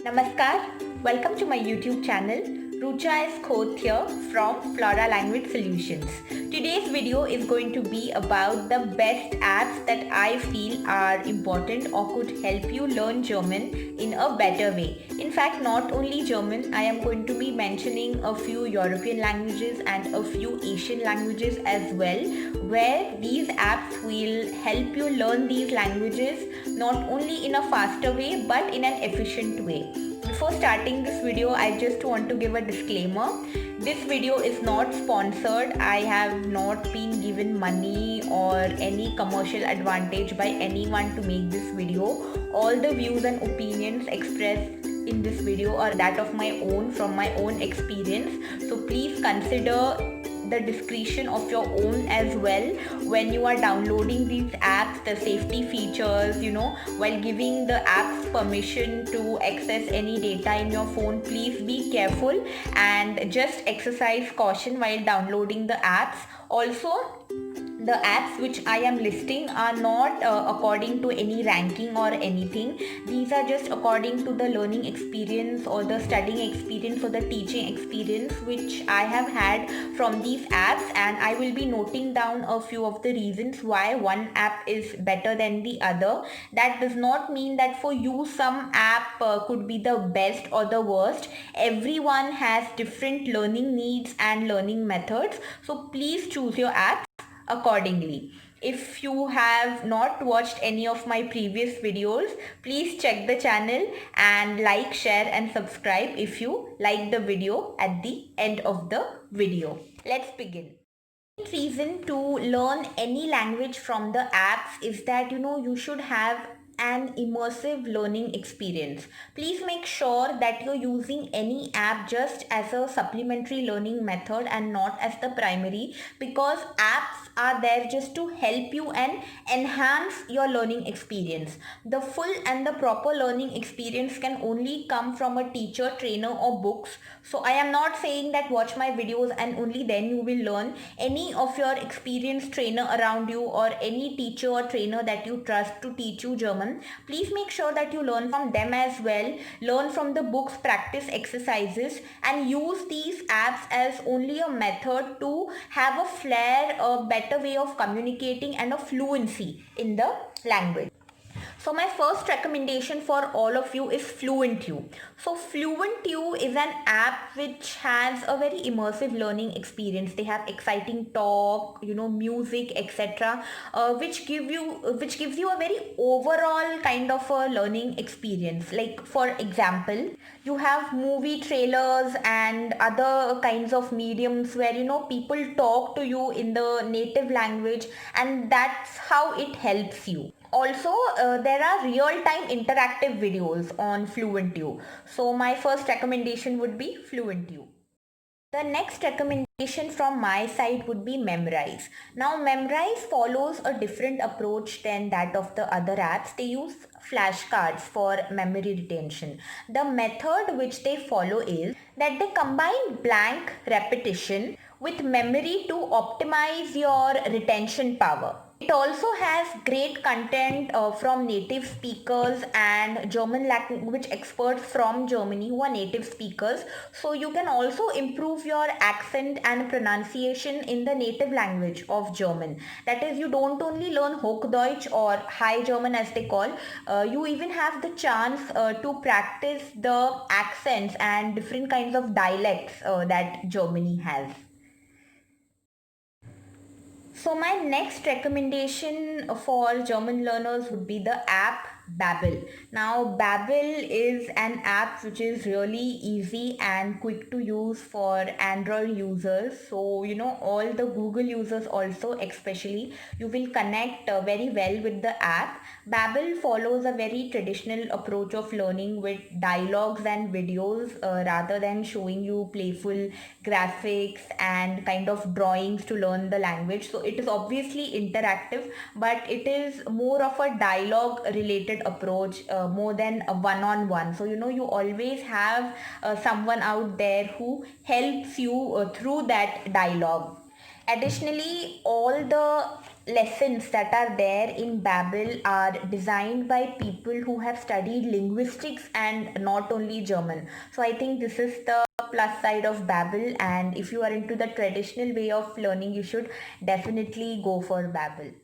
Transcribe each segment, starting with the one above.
Namaskar, welcome to my YouTube channel. Rucha is Khoth here from Flora Language Solutions. Today's video is going to be about the best apps that I feel are important or could help you learn German in a better way. In fact, not only German, I am going to be mentioning a few European languages and a few Asian languages as well, where these apps will help you learn these languages not only in a faster way but in an efficient way. Before starting this video, I just want to give a disclaimer. This video is not sponsored. I have not been given money or any commercial advantage by anyone to make this video. All the views and opinions expressed in this video are that of my own, from my own experience. So please consider the discretion of your own as well when you are downloading these apps, the safety features, while giving the apps permission to access any data in your phone. Please be careful and just exercise caution while downloading the apps. Also, the apps which I am listing are not according to any ranking or anything. These are just according to the learning experience or the studying experience or the teaching experience which I have had from these apps, and I will be noting down a few of the reasons why one app is better than the other. That does not mean that for you some app could be the best or the worst. Everyone has different learning needs and learning methods, so please choose your app accordingly. If you have not watched any of my previous videos, please check the channel and like, share and subscribe if you like the video at the end of the video. Let's begin. Reason to learn any language from the apps is that you should have an immersive learning experience. Please make sure that you're using any app just as a supplementary learning method and not as the primary, because apps are there just to help you and enhance your learning experience. The full and the proper learning experience can only come from a teacher, trainer or books. So I am not saying that watch my videos and only then you will learn. Any of your experienced trainer around you or any teacher or trainer that you trust to teach you German, please make sure that you learn from them as well. Learn from the books, practice exercises and use these apps as only a method to have a flair, a better way of communicating and a fluency in the language. So my first recommendation for all of you is FluentU. So FluentU is an app which has a very immersive learning experience. They have exciting talk, music, etc., which gives you a very overall kind of a learning experience. Like for example, you have movie trailers and other kinds of mediums where people talk to you in the native language, and that's how it helps you. Also, there are real-time interactive videos on FluentU. So my first recommendation would be FluentU. The next recommendation from my side would be Memrise. Now Memrise follows a different approach than that of the other apps. They use flashcards for memory retention. The method which they follow is that they combine blank repetition with memory to optimize your retention power. It also has great content from native speakers and German language experts from Germany who are native speakers. So you can also improve your accent and pronunciation in the native language of German. That is, you don't only learn Hochdeutsch or High German as they call, you even have the chance to practice the accents and different kinds of dialects that Germany has. So my next recommendation for German learners would be the app Babbel. Now Babbel is an app which is really easy and quick to use for Android users. So all the Google users also, especially, you will connect very well with the app. Babbel follows a very traditional approach of learning with dialogues and videos rather than showing you playful graphics and kind of drawings to learn the language. So it is obviously interactive, but it is more of a dialogue related approach more than a one-on-one. So you always have someone out there who helps you through that dialogue. Additionally, all the lessons that are there in Babbel are designed by people who have studied linguistics and not only German. So I think this is the plus side of Babbel, and if you are into the traditional way of learning, you should definitely go for Babbel.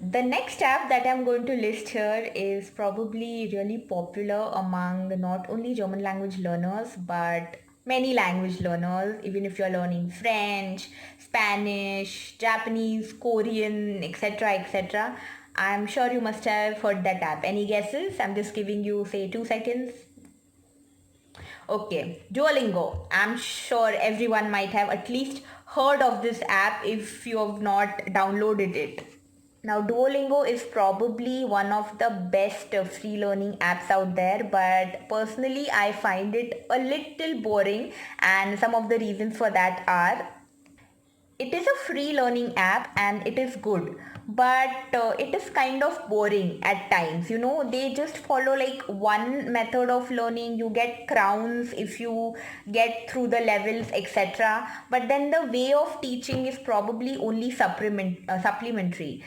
The next app that I'm going to list here is probably really popular among not only German language learners but many language learners, even if you're learning French, Spanish, Japanese, Korean, etc. etc. I'm sure you must have heard that app. Any guesses? I'm just giving you, say, 2 seconds. Okay, Duolingo. I'm sure everyone might have at least heard of this app if you have not downloaded it. Now, Duolingo is probably one of the best free learning apps out there, but personally, I find it a little boring, and some of the reasons for that are it is a free learning app and it is good, but it is kind of boring at times. They just follow like one method of learning. You get crowns if you get through the levels, etc. But then the way of teaching is probably only supplementary.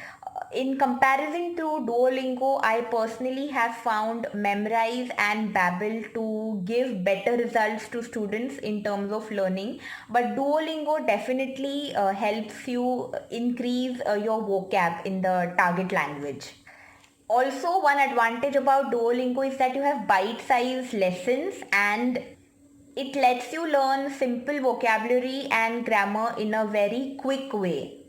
In comparison to Duolingo, I personally have found Memrise and Babbel to give better results to students in terms of learning. But Duolingo definitely helps you increase your vocab in the target language. Also, one advantage about Duolingo is that you have bite-sized lessons and it lets you learn simple vocabulary and grammar in a very quick way.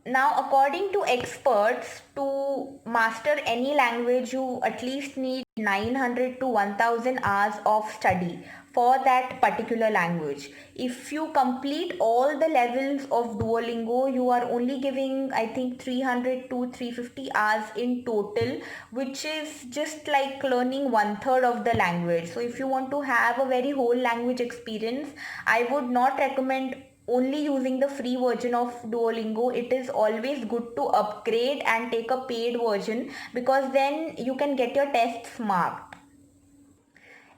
Now, according to experts, to master any language, you at least need 900 to 1000 hours of study for that particular language. If you complete all the levels of Duolingo, you are only giving, I think, 300 to 350 hours in total, which is just like learning 1/3 of the language. So if you want to have a very whole language experience, I would not recommend only using the free version of Duolingo. It is always good to upgrade and take a paid version, because then you can get your tests marked.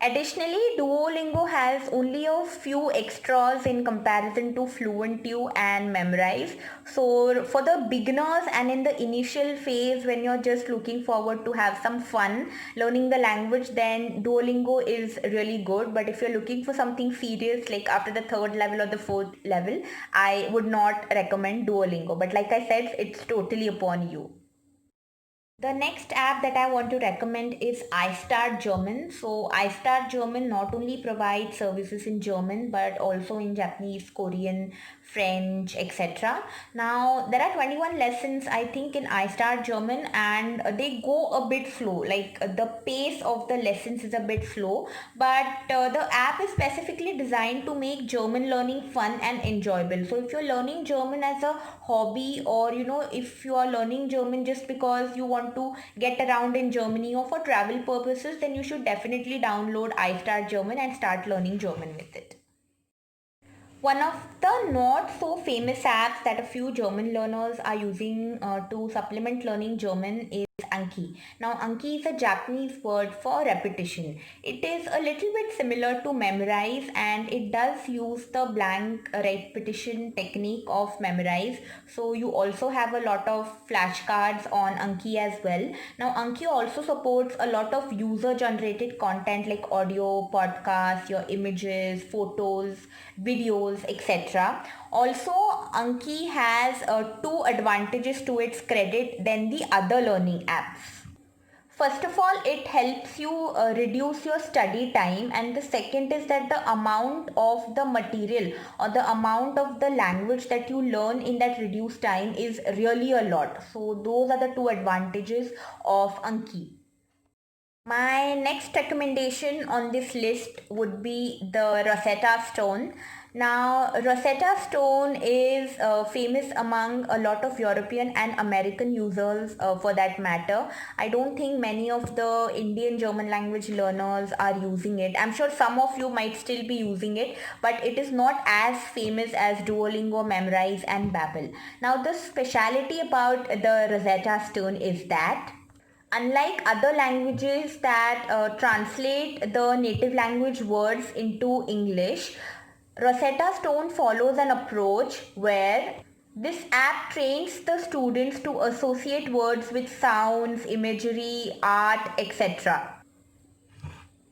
Additionally, Duolingo has only a few extras in comparison to FluentU and Memrise. So for the beginners and in the initial phase when you're just looking forward to have some fun learning the language, then Duolingo is really good. But if you're looking for something serious, like after the 3rd level or the 4th level, I would not recommend Duolingo. But like I said, it's totally upon you. The next app that I want to recommend is iStart German. So iStart German not only provides services in German but also in Japanese, Korean, French, etc. Now there are 21 lessons I think in iStart German, and they go a bit slow. Like the pace of the lessons is a bit slow, but the app is specifically designed to make German learning fun and enjoyable. So if you're learning German as a hobby, or if you are learning German just because you want to get around in Germany or for travel purposes, then you should definitely download iStart German and start learning German with it. One of the not so famous apps that a few German learners are using to supplement learning German is Anki. Now, Anki is a Japanese word for repetition. It is a little bit similar to Memrise, and it does use the blank repetition technique of Memrise. So you also have a lot of flashcards on Anki as well. Now, Anki also supports a lot of user-generated content like audio, podcasts, your images, photos, videos, etc. Also, Anki has 2 advantages to its credit than the other learning apps. First of all, it helps you reduce your study time, and the second is that the amount of the material or the amount of the language that you learn in that reduced time is really a lot. So those are the 2 advantages of Anki. My next recommendation on this list would be the Rosetta Stone. Now, Rosetta Stone is famous among a lot of European and American users for that matter. I don't think many of the Indian German language learners are using it. I'm sure some of you might still be using it, but it is not as famous as Duolingo, Memrise and Babbel. Now, the speciality about the Rosetta Stone is that unlike other languages that translate the native language words into English, Rosetta Stone follows an approach where This app trains the students to associate words with sounds, imagery, art, etc.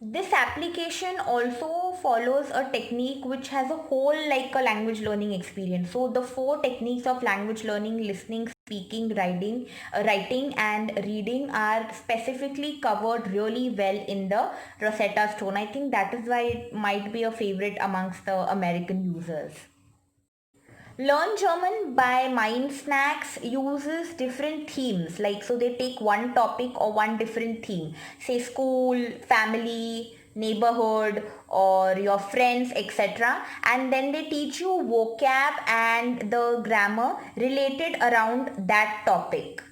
This application also follows a technique which has a whole like a language learning experience. So the four techniques of language learning, listening, speaking, writing and reading are specifically covered really well in the Rosetta Stone. I think that is why it might be a favorite amongst the American users. Learn German by Mind Snacks uses different themes. Like, so they take one topic or one different theme. Say school, family, neighborhood or your friends, etc. And then they teach you vocab and the grammar related around that topic.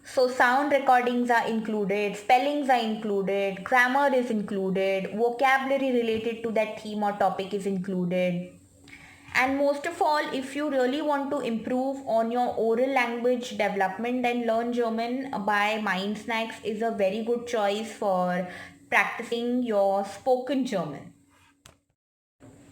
So sound recordings are included, spellings are included, grammar is included, vocabulary related to that theme or topic is included. And most of all, if you really want to improve on your oral language development, then Learn German by Mind Snacks is a very good choice for practicing your spoken German.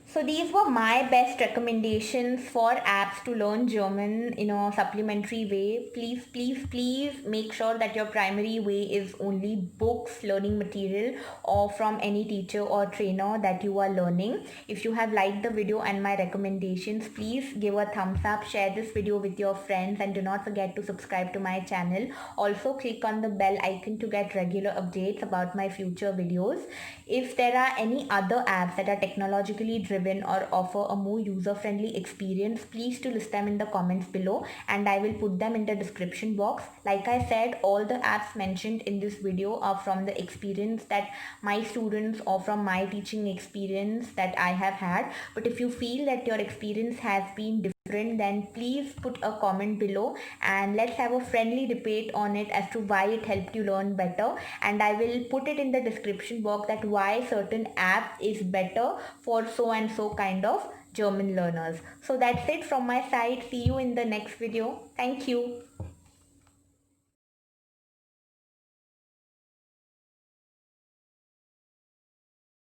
So these were my best recommendations for apps to learn German in a supplementary way. Please make sure that your primary way is only books, learning material or from any teacher or trainer that you are learning. If you have liked the video and my recommendations, please give a thumbs up, share this video with your friends and do not forget to subscribe to my channel. Also click on the bell icon to get regular updates about my future videos. If there are any other apps that are technologically driven or offer a more user-friendly experience, please to list them in the comments below and I will put them in the description box. Like I said, all the apps mentioned in this video are from the experience that my students or from my teaching experience that I have had. But if you feel that your experience has been different, then please put a comment below and let's have a friendly debate on it as to why it helped you learn better, and I will put it in the description box that why certain app is better for so and so kind of German learners. So that's it from my side. See you in the next video. Thank you.